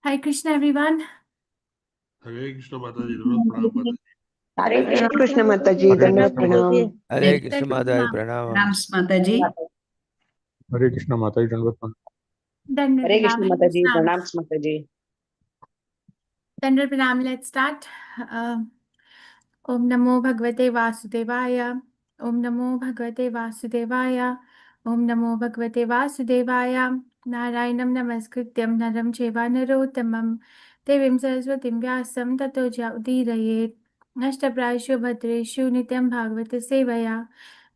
Hare Krishna, everyone. हरे कृष्ण माता जी, दंडवत प्रणाम माता जी। हरे कृष्ण माता जी, दंडवत प्रणाम। हरे कृष्ण माता जी, प्रणाम माता जी। हरे कृष्ण माता जी, दंडवत प्रणाम। Dandavat हरे pranam, कृष्ण माता जी, Krishna. प्रणाम माता जी। Dandavat pranam. Let's start. Om Namo Bhagavate Vasudevaya. Om Namo Bhagavate Vasudevaya. Om Namo Bhagavate Vasudevaya. Narayanam Namaskrityam Naram Cheva Narottamam Devim Saraswatim Vyasam Tato Jaudiraye Nashtaprayashu Bhadreshu Nityam Bhagavata Sevaya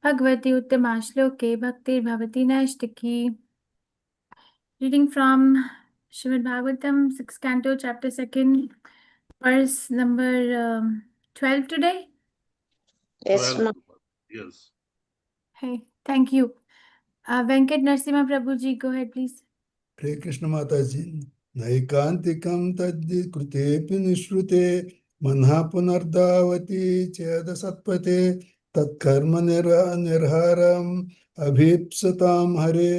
Bhagavati Uttamashloke Bhaktir Bhavati Nashtaki. Reading from Srimad Bhagavatam, 6th Canto, Chapter 2nd, verse number 12 today. Yes, 12, yes. Hey, thank you. Venkat Narasimha Prabhuji, go ahead, please. हरे कृष्ण माता जी। नैकांतिकं तद्धि कृतेऽपि निःश्रुते मनः पुनर्धावति चेद सत्पथे तत्कर्म निर्हारम् अभीप्सतां हरे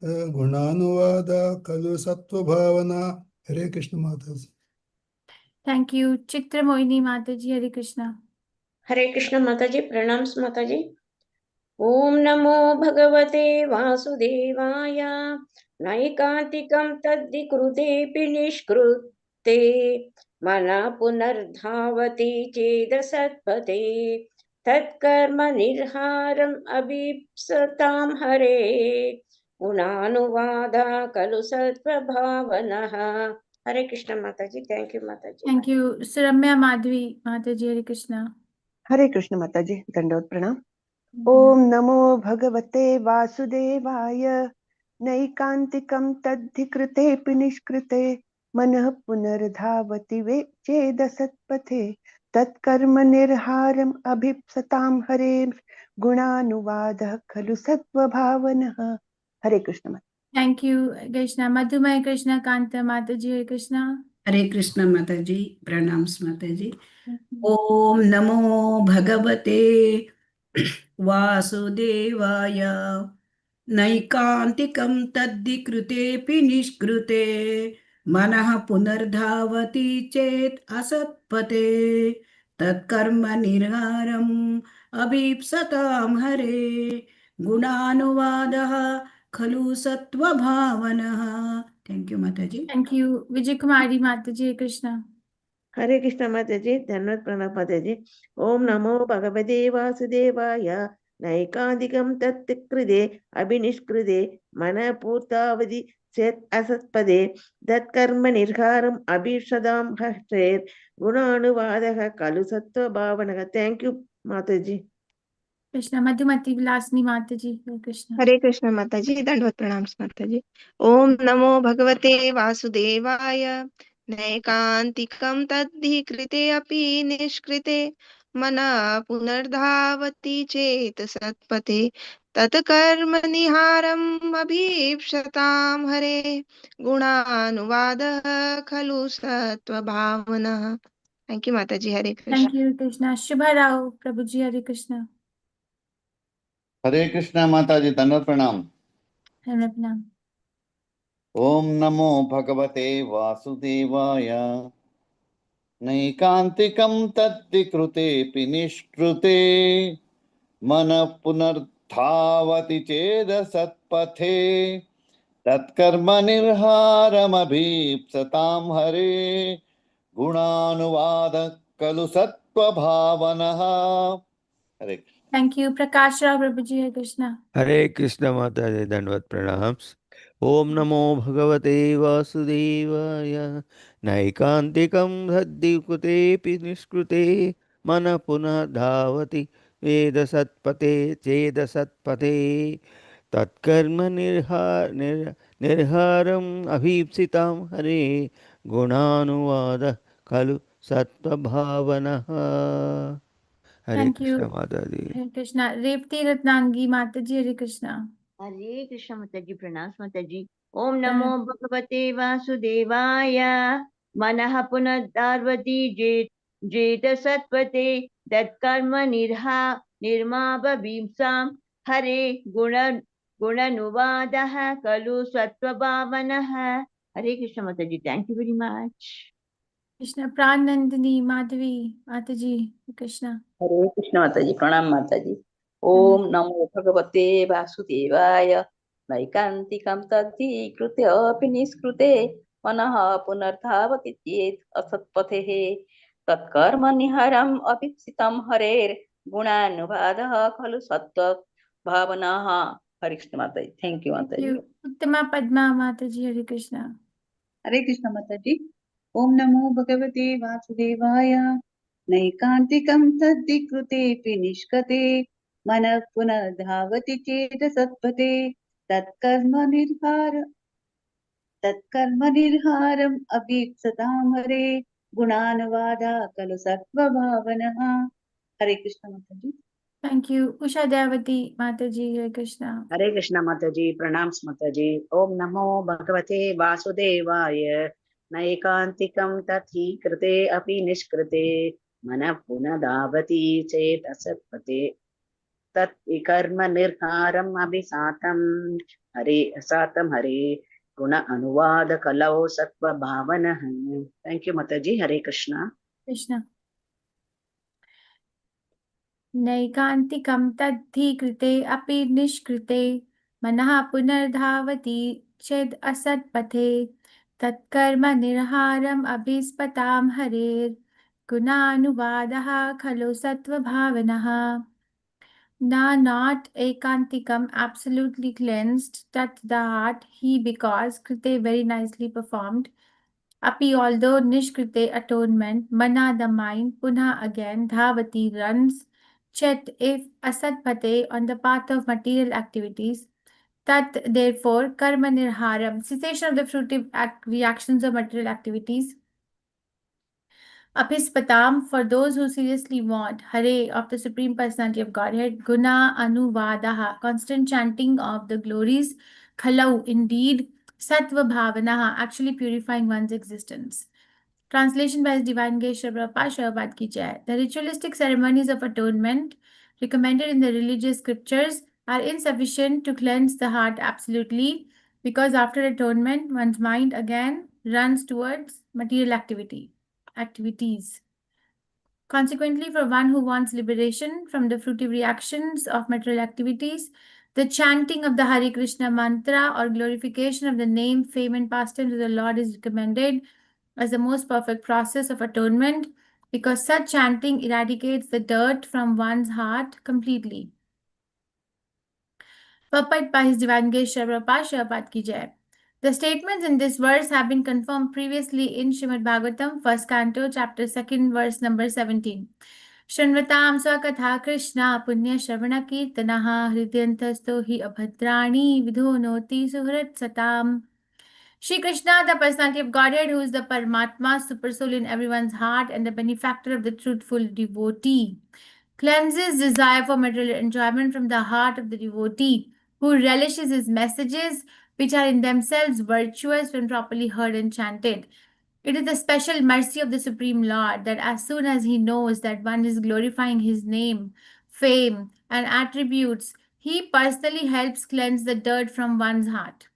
गुणानुवाद खलु सत्वभावना। हरे कृष्ण माता जी। Thank you. Chitra Moini Mataji, Hare Krishna. हरे कृष्ण माता जी, प्रणाम माता जी। ओम नमो भगवते वासुदेवाय। नैकांतिकं तद्धि कृतेऽपि निष्कृते मनः पुनर्धावति चेद सत्पथे तत्कर्म निर्हारम् अभीप्सतां हरे गुणानुवादा खलु सत्वभावनः। हरे कृष्ण माता जी, थैंक यू माता जी। Thank you. Suramya Madhvi Mataji, Hare Krishna. हरे कृष्ण माता जी, दंडवत प्रणाम। ओम नमो भगवते वासुदेवाय। नैकांतिकं तद्धिकृतेऽपि निष्कृते मनः पुनर्धावति वे चेद सत्पथे तत्कर्म निर्हारम् अभीप्सतां हरे गुणानुवादः खलु सत्वभावनः। हरे कृष्ण माता। Thank you, Krishna. Madhumay Krishna Kanta Mataji, Hare Krishna. हरे कृष्ण माता जी, प्रणाम माता जी। ओम नमो भगवते वासुदेवाय। नैकांतिकं तद्धि कृतेऽपि निष्कृते मनः पुनर्धावति चेत् असत्पथे तत्कर्म निर्हारम् अभीप्सतां हरे गुणानुवादः खलु सत्वभावनः। थैंक यू माता जी। Thank you. Vijay Kumari Mataji, Hare Krishna. हरे कृष्ण माता जी, धन्यवाद प्रणव माता जी। ओम नमो भगवते वासुदेवाय। नैकांतिकं तत्कृते अभिनिष्कृते मनः पूर्तावधि चेत् असत्पदे तत्कर्म निर्हारम् अभीषदां हरेर् गुणानुवादः खलु सत्वभावनः। थैंक यू माता जी। Krishna Madhumati Vilasni Mataji, Hare Krishna. हरे कृष्ण माता जी, दंडवत प्रणाम माता जी। ओम नमो भगवते वासुदेवाय। नैकांतिकं तद्धि कृते अपि निष्कृते मनः पुनर्धावति चेत सत्पथे तत्कर्म निहारम् अभीप्सतां हरे गुणानुवादः खलु सत्वभावनः। थैंक यू माता जी। हरे Krishna. Thank you, Krishna. Shubha Rao Prabhuji, Hare Krishna. हरे कृष्ण माता जी, दंडवत प्रणाम। Hare Krishna. ओम नमो भगवते वासुदेवाय। नैकांतिकं तद्धि कृतेऽपि निष्कृते मनः पुनर्धावति चेद सत्पथे तत्कर्म निर्हारमभीप्सतां हरे गुणानुवाद खलु सत्वभावनः। हरे Krishna. Thank you, Prakash Rao Prabhuji, Hare Krishna. हरे कृष्ण माता जी, दंडवत प्रणाम। ओम नमो भगवते वासुदेवाय। नैकांतिकं हृद्यकृतेऽपि निष्कृते मन पुनः धावति वेद सत्पथे चेद सत्पथे तत्कर्म निर्हारम् अभीप्सितां हरे गुणानुवाद खलु सत्वभावनः। हरे Thank कृष्ण you, माता जी। Hare Krishna. Revati Ratnangi Mataji, Hare Krishna. हरे कृष्ण माता जी, प्रणाम माता जी। ओम नमो भगवते वासुदेवाय। मनः पुनर्धावति जेत सत्पथे तत्कर्म निर्माभीप्सां हरे गुणानुवादः खलु सत्वभावनः। Hare Krishna Mataji. Thank you very much. Krishna Pranandini Madhavi Mataji Krishna. हरे कृष्ण माता जी प्रणाम माता जी ओम नमो भगवते वासुदेवाय नैकान्तिकं तद्धि कृतेऽपि निष्कृते मनः पुनर्धावति चेत् असत्पथेः तत्कर्मनिहरम् अभीप्सितं हरेर् गुणानुवादः खलु सत्त्वभावनः हरे कृष्ण माता जी थैंक यू माता जी Uttama Padma Mataji Hare Krishna. हरे कृष्ण माता जी ओम नमो भगवते वासुदेवाय नैकान्तिकं तद्धि कृतेऽपि निष्कृते मनः पुनः धावति चेत् सत्पथे तत्कर्मनिर्हारम् अभीप्सतां हरे गुणानुवादा खलु सत्त्वभावनः हरे कृष्ण माता जी Thank you. Usha Devati Mataji Hare Krishna. हरे कृष्ण माता जी प्रणाम माता जी ओम नमो भगवते वासुदेवाय नैकान्तिकं तद्धि कृते अपि निष्कृते मनः पुनः धावति चेत् असत्पथे तत् कर्म निर्हारम् अभिसातं हरे गुण अनुवाद कलौ सत्व भावनः थैंक यू माता जी हरे कृष्णा Krishna. नैकान्तिकं तद्धि कृते अपि निष्कृते मनः पुनर्धावति चेद् असत्पथे तत्कर्म निर्हारम् अभिस्पतां हरेर् गुणानुवादः खलु सत्वभावनः not ekantikam absolutely cleansed tat the heart he because krite very nicely performed api although nishkrite atonement mana the mind punha again dhavati runs chet if asatpate on the path of material activities tat therefore karma nirharam cessation of the fruitive reactions of material activities Apispatam, for those who seriously want Hare of the Supreme Personality of Godhead, Guna Anuvadaha, constant chanting of the glories, Khalau, indeed, Sattva Bhavanaha, actually purifying one's existence. Translation by His Divine Grace Shri Prabhupada Shabad Ki Jai. The ritualistic ceremonies of atonement recommended in the religious scriptures are insufficient to cleanse the heart absolutely because after atonement, one's mind again runs towards material activities. Consequently, for one who wants liberation from the fruitive reactions of material activities, the chanting of the Hare Krishna mantra or glorification of the name, fame, and pastimes of the Lord is recommended as the most perfect process of atonement because such chanting eradicates the dirt from one's heart completely. Purport by His Divine Grace Shri Prabhupada Shabad Ki Jai. The statements in this verse have been confirmed previously in Srimad Bhagavatam, 1st canto, chapter 2nd, verse number 17. Shrinvatam swakatha Krishna punya shravana kirtanaha hridyantasto hi abhadrani vidhonoti suhrat satam. Shri Krishna, the personality of Godhead, who is the Paramatma, super soul in everyone's heart and the benefactor of the truthful devotee, cleanses desire for material enjoyment from the heart of the devotee, who relishes his messages, which are in themselves virtuous when properly heard and chanted. It is the special mercy of the Supreme Lord that as soon as he knows that one is glorifying his name, fame, and attributes, he personally helps cleanse the dirt from one's heart.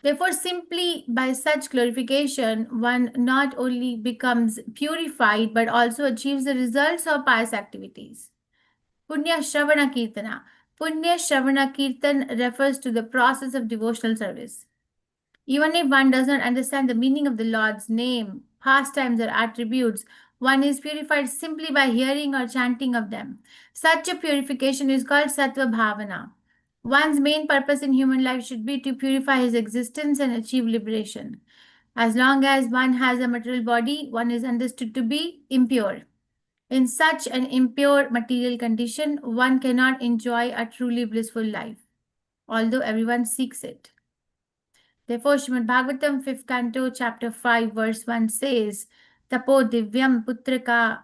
Therefore, simply by such glorification, one not only becomes purified but also achieves the results of pious activities. Punya Shravana Kirtana. Punya Shravana Kirtan refers to the process of devotional service. Even if one does not understand the meaning of the Lord's name, pastimes, or attributes, one is purified simply by hearing or chanting of them. Such a purification is called Sattva Bhavana. One's main purpose in human life should be to purify his existence and achieve liberation. As long as one has a material body, one is understood to be impure. In such an impure material condition, one cannot enjoy a truly blissful life, although everyone seeks it. Therefore, Srimad Bhagavatam, 5th canto, chapter 5, verse 1 says, Tapo divyam putraka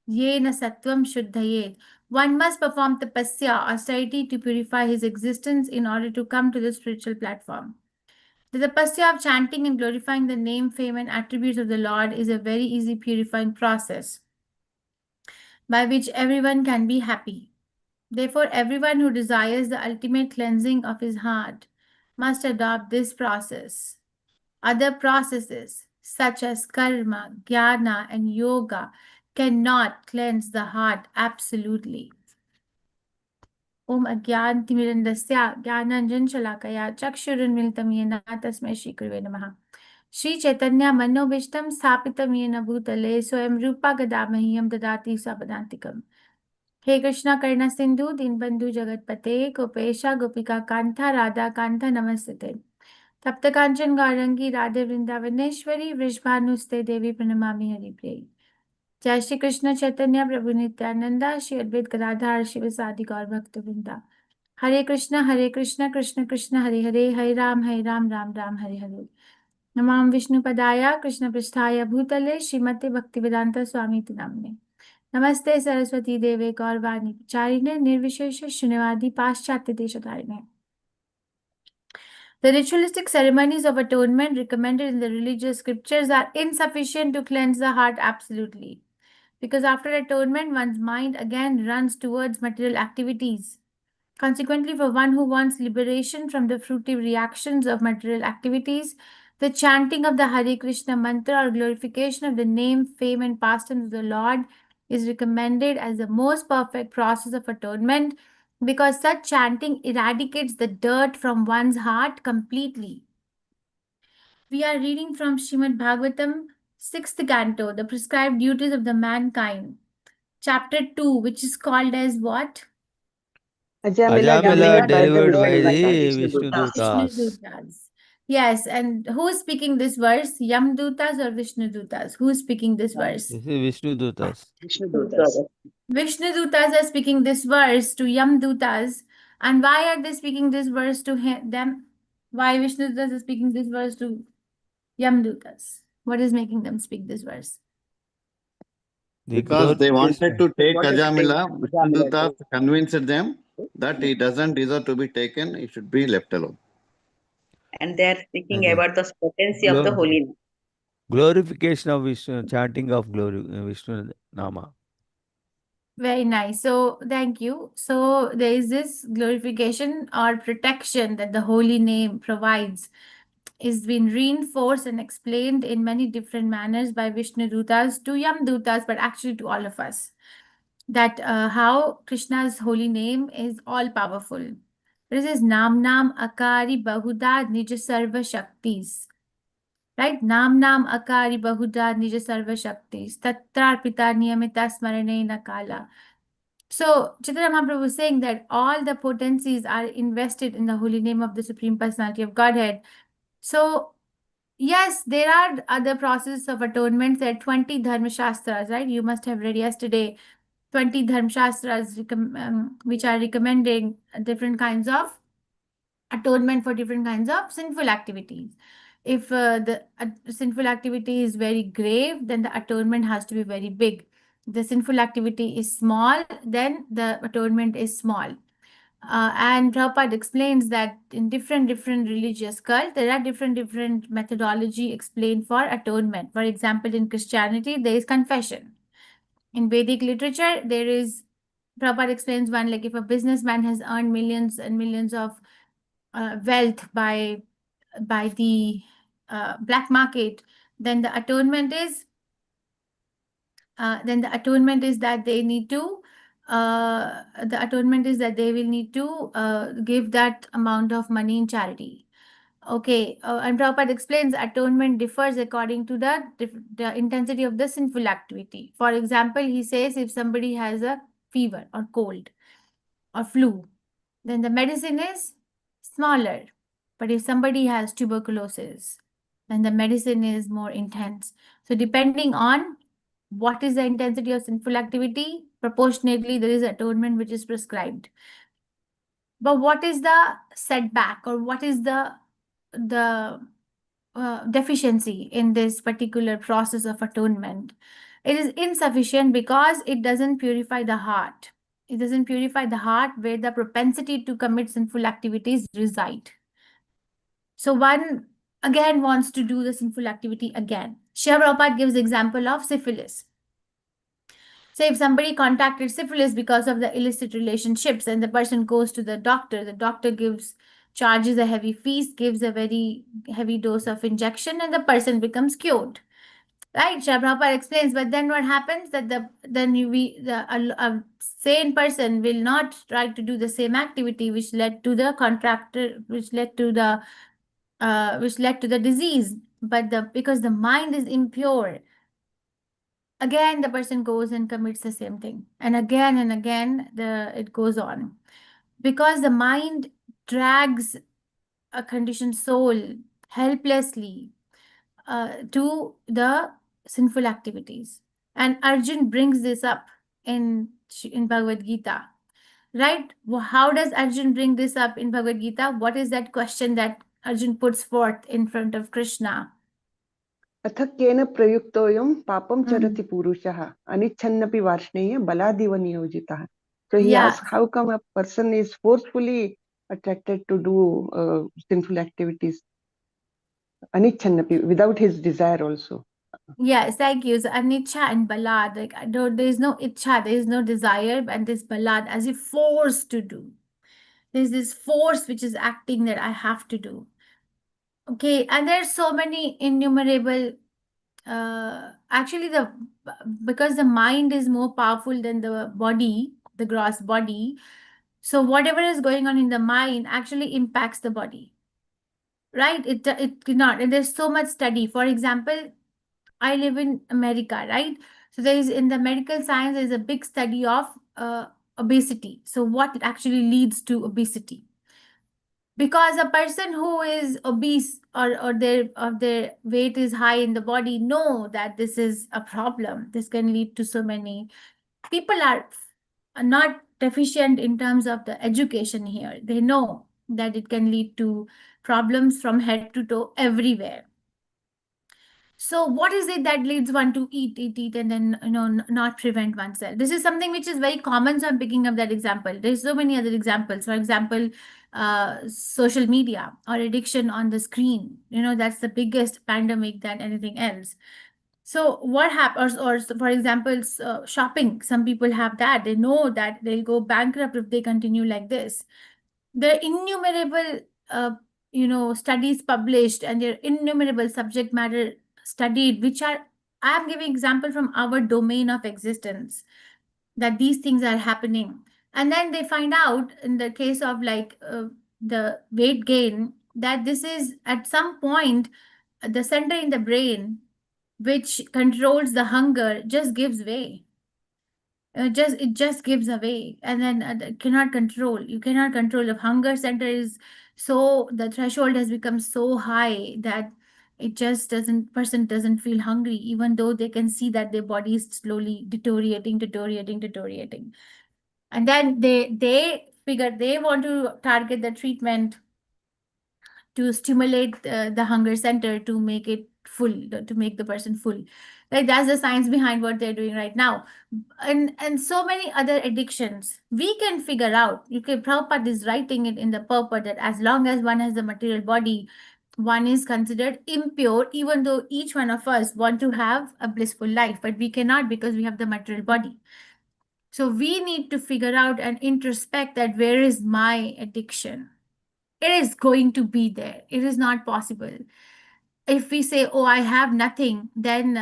yena sattvam shuddhayet. One must perform tapasya, austerity, to purify his existence in order to come to the spiritual platform. The tapasya of chanting and glorifying the name, fame, and attributes of the Lord is a very easy purifying process by which everyone can be happy. Therefore, everyone who desires the ultimate cleansing of his heart must adopt this process. Other processes such as karma, jnana, and yoga cannot cleanse the heart absolutely. Om Ajnanatimirandasya Jnananjansalakaya Chakshurunmilitam Yena Tasmai Shri Gurave Namaha. Shri Chaitanya Manobishtam Sthapitam Yena Bhutale Swayam Rupa Gadamahyam Dadati Sapadantikam. He Krishna Karna Sindhu Dinbandhu Jagatpate Gopesha Gopika Kantha Radha Kantha Namastate. Tapta Kanchan Gaurangi Radhe Vrindavaneshwari Vrishbhanuste Devi Pranamami Haripriya. Jai Shri Krishna Chaitanya Prabhu Nityananda Shri Advait Gadadhar Shivasadi Gaur Bhakta Vrinda. Hare Krishna Krishna Krishna Hare Hare Hare Ram Ram Ram Hare Hare. Namam Vishnu Padaya Krishna Pristhaya Bhutale Srimate Bhaktivedanta Swami Namne. Namaste Saraswati Deve Gaurvani Charine Nirvishesha Shunyavadi Paschatya Deshatarine. The ritualistic ceremonies of atonement recommended in the religious scriptures are insufficient to cleanse the heart absolutely. Because after atonement, one's mind again runs towards material activities. Consequently, for one who wants liberation from the fruitive reactions of material activities, the chanting of the Hare Krishna mantra or glorification of the name, fame, and pastimes of the Lord is recommended as the most perfect process of atonement, because such chanting eradicates the dirt from one's heart completely. We are reading from Srimad Bhagavatam, 6th canto, the prescribed duties of the mankind, chapter 2, which is called as what? Ajamila Ajamila delivered delivered by by the the Vishnudutas. Vishnudutas. Yes, and who is speaking this verse? Yamdutas or Vishnudutas? Who is speaking this verse? This is Vishnudutas. Vishnudutas. Vishnudutas are speaking this verse to Yamdutas. And why are they speaking this verse to them? Why Vishnudutas is speaking this verse to Yamdutas? What is making them speak this verse? Because they wanted to take Ajamila, Ajamila. Vishnudutas convinced them that he doesn't deserve to be taken, he should be left alone. And they are speaking Okay. about the potency of the holy name. Glorification of Vishnu, chanting of Vishnu Nama. Very nice. So, thank you. So, there is this glorification or protection that the holy name provides is been reinforced and explained in many different manners by Vishnu Dutas to Yamdutas, but actually to all of us. That how Krishna's holy name is all powerful. This is Nam Nam Akari Bahuda Nija Sarva Shaktis. Right? Nam Nam Akari Bahuda Nija Sarva Shaktis. Tatrarpita Niyamita Smarane Nakala. So, Chaitanya Mahaprabhu was saying that all the potencies are invested in the holy name of the Supreme Personality of Godhead. So, yes, there are other processes of atonement. There are 20 Dharma Shastras, right? You must have read yesterday 20 Dharma Shastras which are recommending different kinds of atonement for different kinds of sinful activities. If the sinful activity is very grave, then the atonement has to be very big. If the sinful activity is small, then the atonement is small. And Prabhupada explains that in different religious cults, there are different methodology explained for atonement. For example, in Christianity, there is confession. In Vedic literature, there is, Prabhupada explains one, like if a businessman has earned millions and millions of wealth by the black market, then the atonement is that they need to they will need to give that amount of money in charity. Okay, and Prabhupada explains atonement differs according to the intensity of the sinful activity. For example, he says if somebody has a fever or cold or flu, then the medicine is smaller. But if somebody has tuberculosis, then the medicine is more intense. So depending on what is the intensity of sinful activity, proportionately there is atonement which is prescribed. But what is the setback, or what is the deficiency in this particular process of atonement? It is insufficient because it doesn't purify the heart. It doesn't purify the heart where the propensity to commit sinful activities reside. So one again wants to do the sinful activity again. Srila Prabhupada gives example of syphilis. Say if somebody contracted syphilis because of the illicit relationships and the person goes to the doctor gives charges a heavy fees, gives a very heavy dose of injection, and the person becomes cured. Right? Srila Prabhupada explains, but then what happens that a sane person will not try to do the same activity which led to the which led to the disease. But because the mind is impure, again the person goes and commits the same thing, and again it goes on, because the mind drags a conditioned soul helplessly to the sinful activities. And Arjun brings this up in Bhagavad Gita, right? How does Arjun bring this up in Bhagavad Gita? What is that question that Arjun puts forth in front of Krishna? अथ केन प्रयुक्तोऽयं पापं चरति पुरुषः अनिच्छन्नपि Varshney बलादिव नियोजितः. So he asks, how come a person is forcefully attracted to do sinful activities anichannapi, without his desire also? Yes, thank you. So anicca and balad, like there is no ichha, there is no desire, and this balad as if forced to do. There's this force which is acting that I have to do. Okay, and there's so many innumerable. Actually, because the mind is more powerful than the body, the gross body. So whatever is going on in the mind actually impacts the body, right? It cannot, and there's so much study. For example, I live in America, right? So there is, in the medical science, there's a big study of obesity. So what actually leads to obesity? Because a person who is obese or their weight is high in the body know that this is a problem. This can lead to so many. People are not deficient in terms of the education here. They know that it can lead to problems from head to toe everywhere. So what is it that leads one to eat, and then not prevent oneself? This is something which is very common. So I'm picking up that example. There's so many other examples. For example, social media or addiction on the screen. That's the biggest pandemic than anything else. So what happens, or for example, shopping. Some people have that. They know that they'll go bankrupt if they continue like this. There are innumerable, studies published, and there are innumerable subject matter studied, which are, I'm giving example from our domain of existence, that these things are happening. And then they find out in the case of the weight gain, that this is at some point, the center in the brain, which controls the hunger, just gives way. It just gives away, and then cannot control. You cannot control. If hunger center is so, the threshold has become so high that it just person doesn't feel hungry, even though they can see that their body is slowly deteriorating. And then they figure they want to target the treatment to stimulate the hunger center to make it full, to make the person full. Like, that's the science behind what they're doing right now. And so many other addictions we can figure out. Prabhupada is writing it in the purport that as long as one has the material body, one is considered impure, even though each one of us want to have a blissful life, but we cannot because we have the material body. So we need to figure out and introspect that where is my addiction? It is going to be there. It is not possible. If we say, oh, I have nothing, then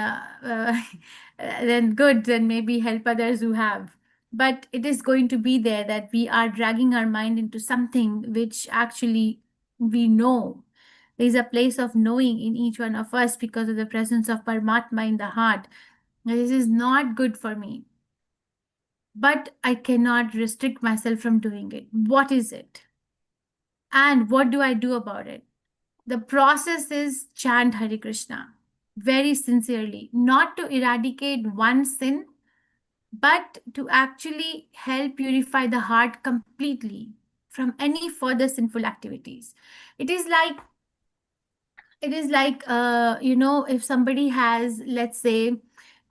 good, then maybe help others who have. But it is going to be there, that we are dragging our mind into something which actually we know. There is a place of knowing in each one of us because of the presence of Paramatma in the heart. This is not good for me. But I cannot restrict myself from doing it. What is it? And what do I do about it? The process is chant Hare Krishna very sincerely, not to eradicate one sin, but to actually help purify the heart completely from any further sinful activities. It is like, if somebody has, let's say,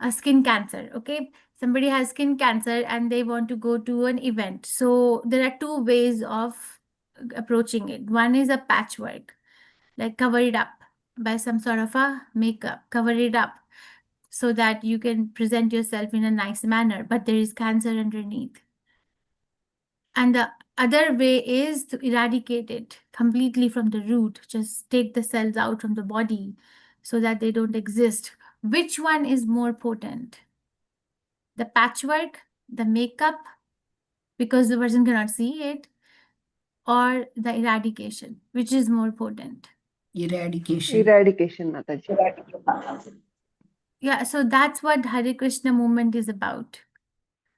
a skin cancer, okay? Somebody has skin cancer and they want to go to an event. So there are two ways of approaching it. One is a patchwork, like cover it up by some sort of a makeup, cover it up so that you can present yourself in a nice manner, but there is cancer underneath. And the Other way is to eradicate it completely from the root. Just take the cells out from the body so that they don't exist. Which one is more potent? The patchwork, the makeup, because the person cannot see it, or the eradication? Which is more potent? Eradication. Eradication, Mataji. Yeah, so that's what Hare Krishna movement is about.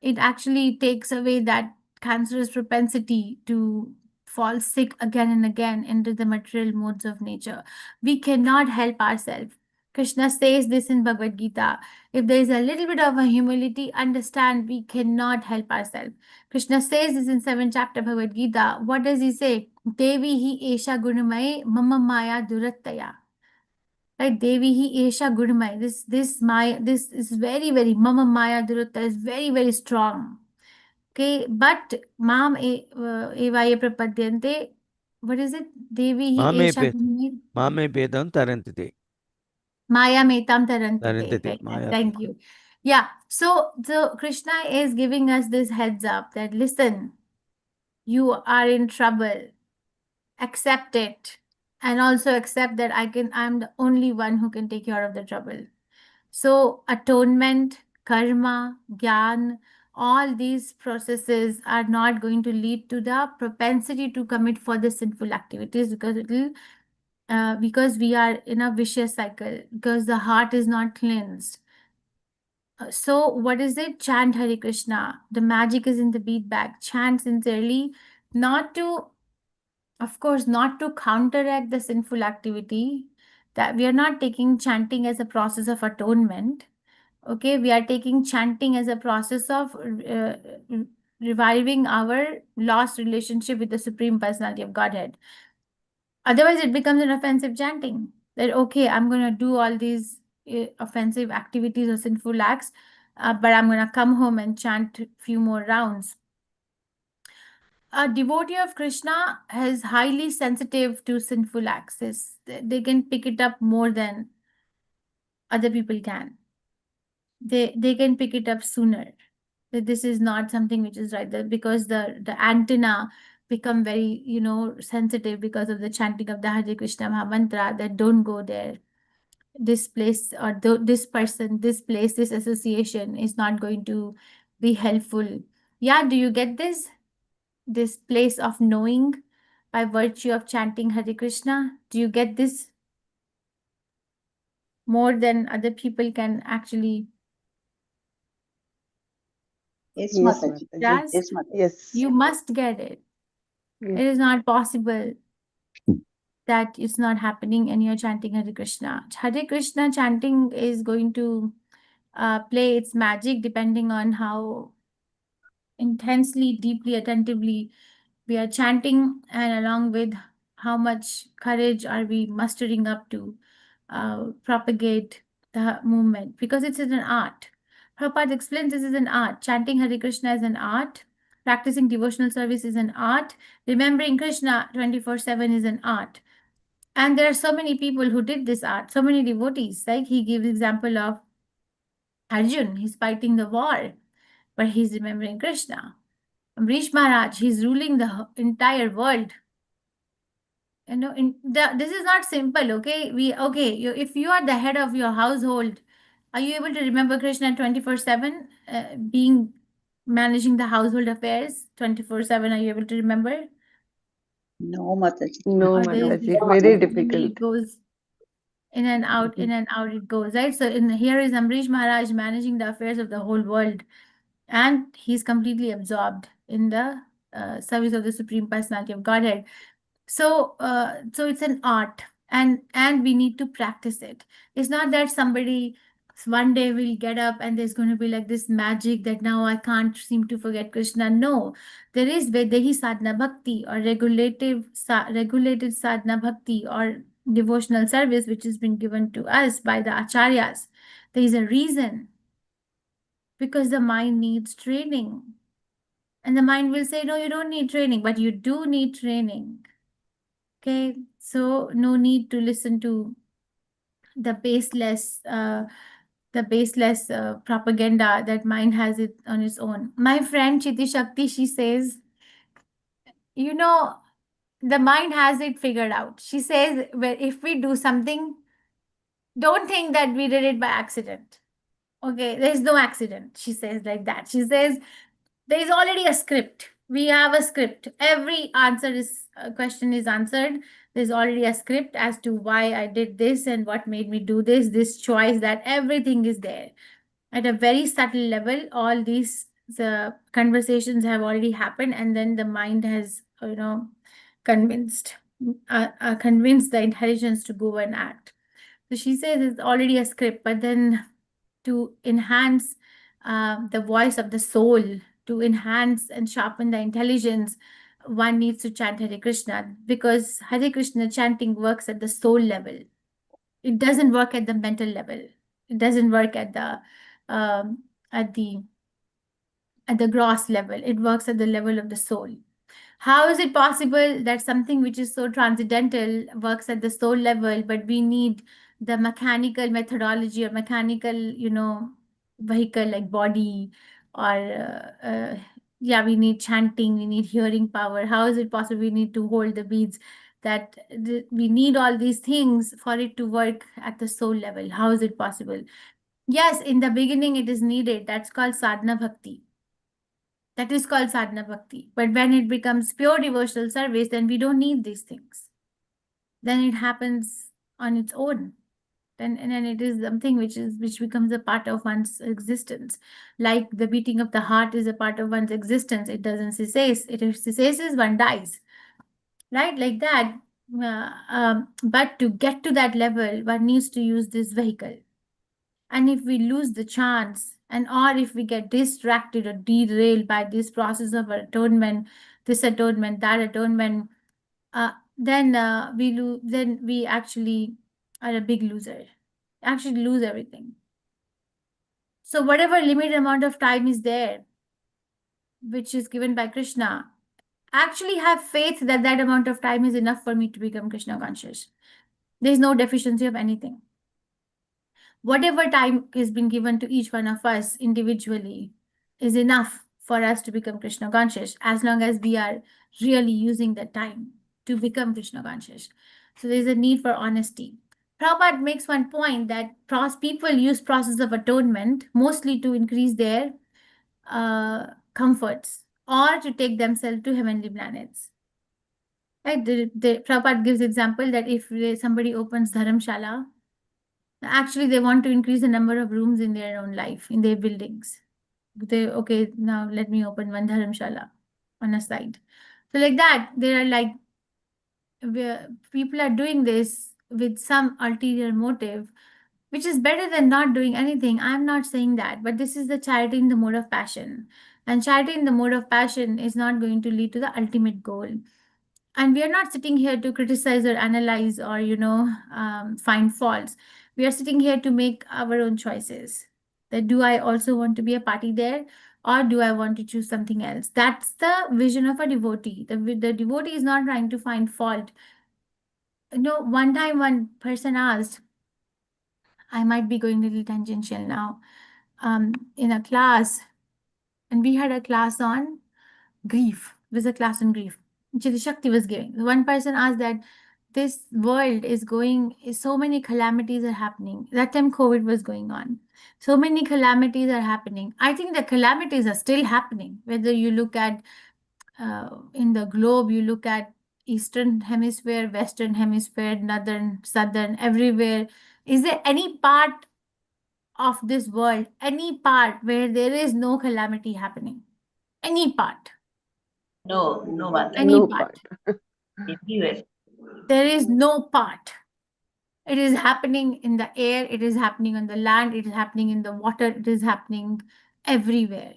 It actually takes away that cancerous propensity to fall sick again and again into the material modes of nature. We cannot help ourselves. Krishna says this in Bhagavad Gita. If there is a little bit of a humility, understand we cannot help ourselves. Krishna says this in 7th chapter Bhagavad Gita. What does he say? Devi hi esha gunamaye mama maya durattaya. Right, Devi hi esha gunamaye. This is very, very mama maya durattaya is very, very strong. Okay, but mam evaye prapadyante. What is it? Devi hi Mame esha gunamaye. Mame Pedam Tarantite. Maya metam tarantite. Tarantite. Right, Maya thank you. Yeah, so Krishna is giving us this heads up that listen, you are in trouble. Accept it. And also accept that I'm the only one who can take care of the trouble. So atonement, karma, gyan, all these processes are not going to lead to the propensity to commit further sinful activities because we are in a vicious cycle, because the heart is not cleansed. So what is it? Chant Hare Krishna. The magic is in the beat bag. Chant sincerely, of course, not to counteract the sinful activity. That we are not taking chanting as a process of atonement. Okay, we are taking chanting as a process of reviving our lost relationship with the Supreme Personality of Godhead. Otherwise, it becomes an offensive chanting. That, okay, I'm going to do all these offensive activities or sinful acts, but I'm going to come home and chant a few more rounds. A devotee of Krishna is highly sensitive to sinful acts. They can pick it up more than other people can. They can pick it up sooner. That this is not something which is right, because the antenna become very sensitive because of the chanting of the Hare Krishna Mahamantra, that don't go there. This place or this person, this place, this association is not going to be helpful. Yeah, do you get this place of knowing by virtue of chanting Hare Krishna? Do you get this more than other people can actually? Yes, Yes, Mataji. Mataji. Yes, Yes, Mataji. Yes. you must get it. Yes. It is not possible that it's not happening and you're chanting Hare Krishna. Hare Krishna chanting is going to play its magic depending on how intensely, deeply, attentively we are chanting, and along with how much courage are we mustering up to propagate the movement, because it's an art. Prabhupada explains this is an art. Chanting Hare Krishna is an art. Practicing devotional service is an art. Remembering Krishna 24/7 is an art. And there are so many people who did this art, so many devotees. Like he gives example of Arjun, he's fighting the war, but he's remembering Krishna. Amrish Maharaj, he's ruling the entire world. This is not simple, okay? If you are the head of your household, are you able to remember Krishna 24/7? Managing the household affairs 24/7, are you able to remember? No, Mataji. No, Or there is Mataji. this Very it difficult. goes in and out, in and out it goes, right? So here is Amrish Maharaj managing the affairs of the whole world, and he's completely absorbed in the service of the Supreme Personality of Godhead. So it's an art, and we need to practice it. It's not that somebody one day will get up and there's going to be like this magic that now I can't seem to forget Krishna. No, there is Vedehi Sadhana Bhakti, or regulated sadhana bhakti, or devotional service which has been given to us by the acharyas. There is a reason, because the mind needs training. And the mind will say, no, you don't need training, but you do need training. Okay, so no need to listen to the baseless propaganda that mind has it on its own. My friend Chiti Shakti, she says, you know, the mind has it figured out. She says, well, if we do something, don't think that we did it by accident. Okay, there's no accident. She says like that. She says, there is already a script. We have a script. Every question is answered. There's already a script as to why I did this and what made me do this choice, that everything is there. At a very subtle level, all these the conversations have already happened, and then the mind has, convinced the intelligence to go and act. So she says it's already a script, but then to enhance the voice of the soul, to enhance and sharpen the intelligence, one needs to chant Hare Krishna, because Hare Krishna chanting works at the soul level. It doesn't work at the mental level. It doesn't work at the gross level. It works at the level of the soul. How is it possible that something which is so transcendental works at the soul level, but we need the mechanical methodology or mechanical, vehicle like body, or we need chanting, we need hearing power. How is it possible we need to hold the beads? We need all these things for it to work at the soul level. How is it possible? Yes, in the beginning it is needed. That's called sadhana bhakti. That is called sadhana bhakti. But when it becomes pure devotional service, then we don't need these things. Then it happens on its own. And then it is something which becomes a part of one's existence. Like the beating of the heart is a part of one's existence. It doesn't cessace. If it cessaces, one dies. Right? Like that. But to get to that level, one needs to use this vehicle. And if we lose the chance, or if we get distracted or derailed by this process of atonement, this atonement, that atonement, then we actually are a big loser. Actually lose everything. So whatever limited amount of time is there, which is given by Krishna, actually have faith that that amount of time is enough for me to become Krishna conscious. There is no deficiency of anything. Whatever time is being given to each one of us individually is enough for us to become Krishna conscious, as long as we are really using that time to become Krishna conscious. So there is a need for honesty. Prabhupada makes one point that people use process of atonement mostly to increase their comforts or to take themselves to heavenly planets. Right? Prabhupada gives example that if somebody opens dharamshala, actually they want to increase the number of rooms in their own life, in their buildings. Okay, now let me open one dharamshala on a side. So like that, there are like, people are doing this with some ulterior motive, which is better than not doing anything. I'm not saying that, but this is the charity in the mode of passion. And charity in the mode of passion is not going to lead to the ultimate goal. And we are not sitting here to criticize or analyze or, find faults. We are sitting here to make our own choices. That do I also want to be a party there, or do I want to choose something else? That's the vision of a devotee. The devotee is not trying to find fault. One time one person asked, I might be going a little tangential now, in a class, and we had a class on grief. It was a class on grief. Jyoti Shakti was giving. One person asked that this world so many calamities are happening. That time COVID was going on. So many calamities are happening. I think the calamities are still happening. Whether you look at in the globe, you look at Eastern Hemisphere, Western Hemisphere, Northern, Southern, everywhere. Is there any part of this world, any part where there is no calamity happening? Any part? No, Mataji. Any No part? Everywhere. There is no part. It is happening in the air, it is happening on the land, it is happening in the water, it is happening everywhere.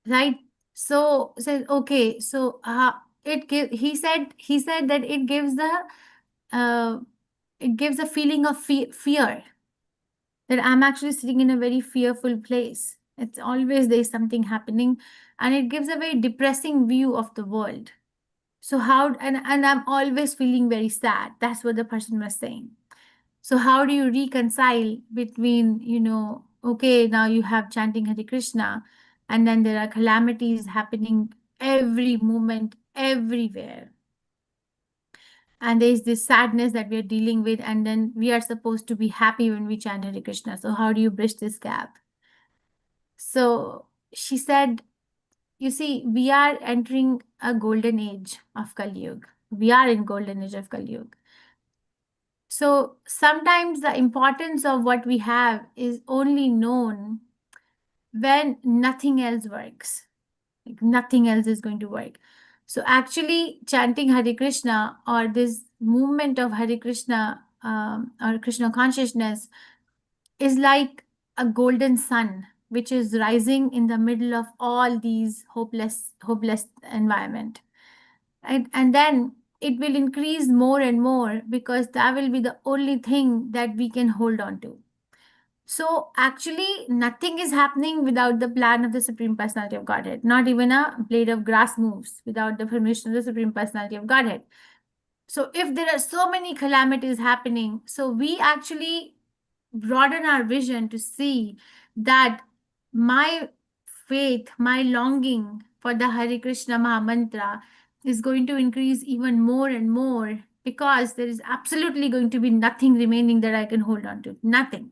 Right? So says, okay, so he said that it gives a feeling of fear, that I'm actually sitting in a very fearful place. It's always there's something happening, and it gives a very depressing view of the world. So and I'm always feeling very sad. That's what the person was saying. So how do you reconcile between, okay, now you have chanting Hare Krishna, and then there are calamities happening every moment, everywhere. And there is this sadness that we are dealing with, and then we are supposed to be happy when we chant Hare Krishna. So how do you bridge this gap? So she said, you see, we are entering a golden age of Kali Yuga. We are in golden age of Kali Yuga. So sometimes the importance of what we have is only known when nothing else works. Like nothing else is going to work. So actually chanting Hare Krishna, or this movement of Hare Krishna or Krishna consciousness, is like a golden sun which is rising in the middle of all these hopeless environment. And then it will increase more and more, because that will be the only thing that we can hold on to. So actually nothing is happening without the plan of the Supreme Personality of Godhead. Not even a blade of grass moves without the permission of the Supreme Personality of Godhead. So if there are so many calamities happening, so we actually broaden our vision to see that my faith, my longing for the Hare Krishna Maha Mantra is going to increase even more and more, because there is absolutely going to be nothing remaining that I can hold on to. Nothing.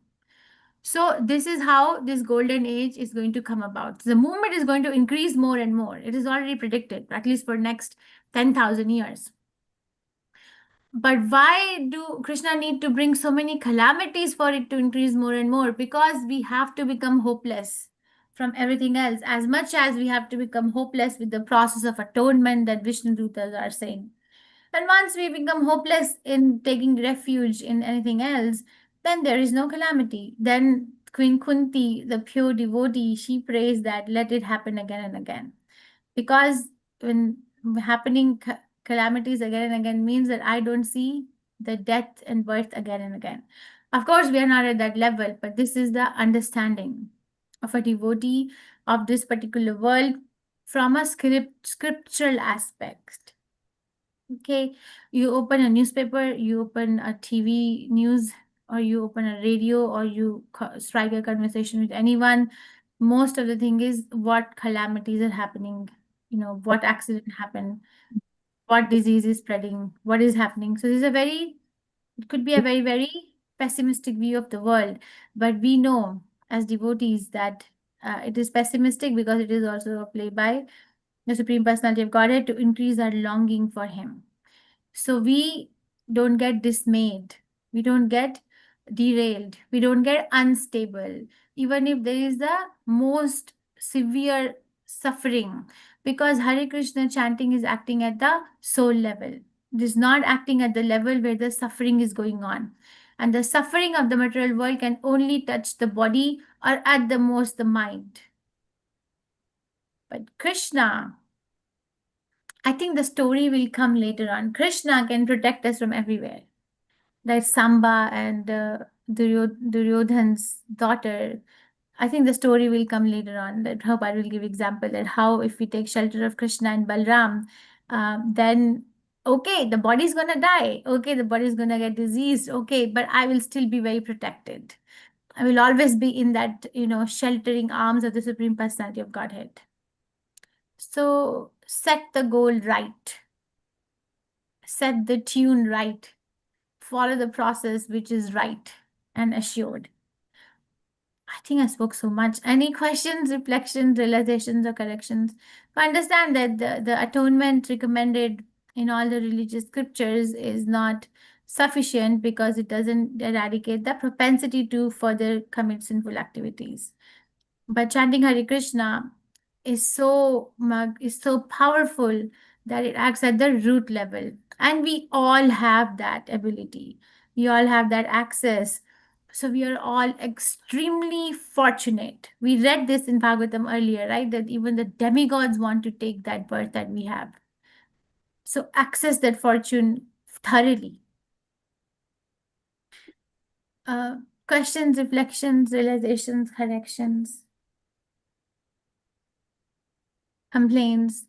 So this is how this golden age is going to come about. The movement is going to increase more and more. It is already predicted, at least for next 10,000 years. But why do Krishna need to bring so many calamities for it to increase more and more? Because we have to become hopeless from everything else, as much as we have to become hopeless with the process of atonement that Vishnu Dutas are saying. And once we become hopeless in taking refuge in anything else, then there is no calamity. Then Queen Kunti, the pure devotee, she prays that let it happen again and again. Because when happening calamities again and again means that I don't see the death and birth again and again. Of course, we are not at that level, but this is the understanding of a devotee of this particular world from a scriptural aspect. Okay, you open a newspaper, you open a TV news, or you open a radio, or you strike a conversation with anyone. Most of the thing is what calamities are happening, what accident happened, what disease is spreading, what is happening. So it could be a very, very pessimistic view of the world, but we know as devotees that it is pessimistic, because it is also a play by the Supreme Personality of Godhead to increase our longing for Him. So we don't get dismayed, we don't get derailed, we don't get unstable, even if there is the most severe suffering, because Hare Krishna chanting is acting at the soul level. It is not acting at the level where the suffering is going on. And the suffering of the material world can only touch the body, or at the most the mind. But Krishna, I think the story will come later on. Krishna can protect us from everywhere. Like Samba and Duryodhan's daughter. I think the story will come later on. That Prabhupada will give example that how if we take shelter of Krishna and Balram, then okay, the body's gonna die. Okay, the body's gonna get diseased. Okay, but I will still be very protected. I will always be in that, sheltering arms of the Supreme Personality of Godhead. So set the goal right. Set the tune right. Follow the process which is right and assured. I think I spoke so much. Any questions, reflections, realizations, or corrections? I understand that the atonement recommended in all the religious scriptures is not sufficient, because it doesn't eradicate the propensity to further commit sinful activities. But chanting Hare Krishna is so powerful that it acts at the root level. And we all have that ability. We all have that access. So we are all extremely fortunate. We read this in Bhagavatam earlier, right? That even the demigods want to take that birth that we have. So access that fortune thoroughly. Questions, reflections, realizations, corrections, complaints?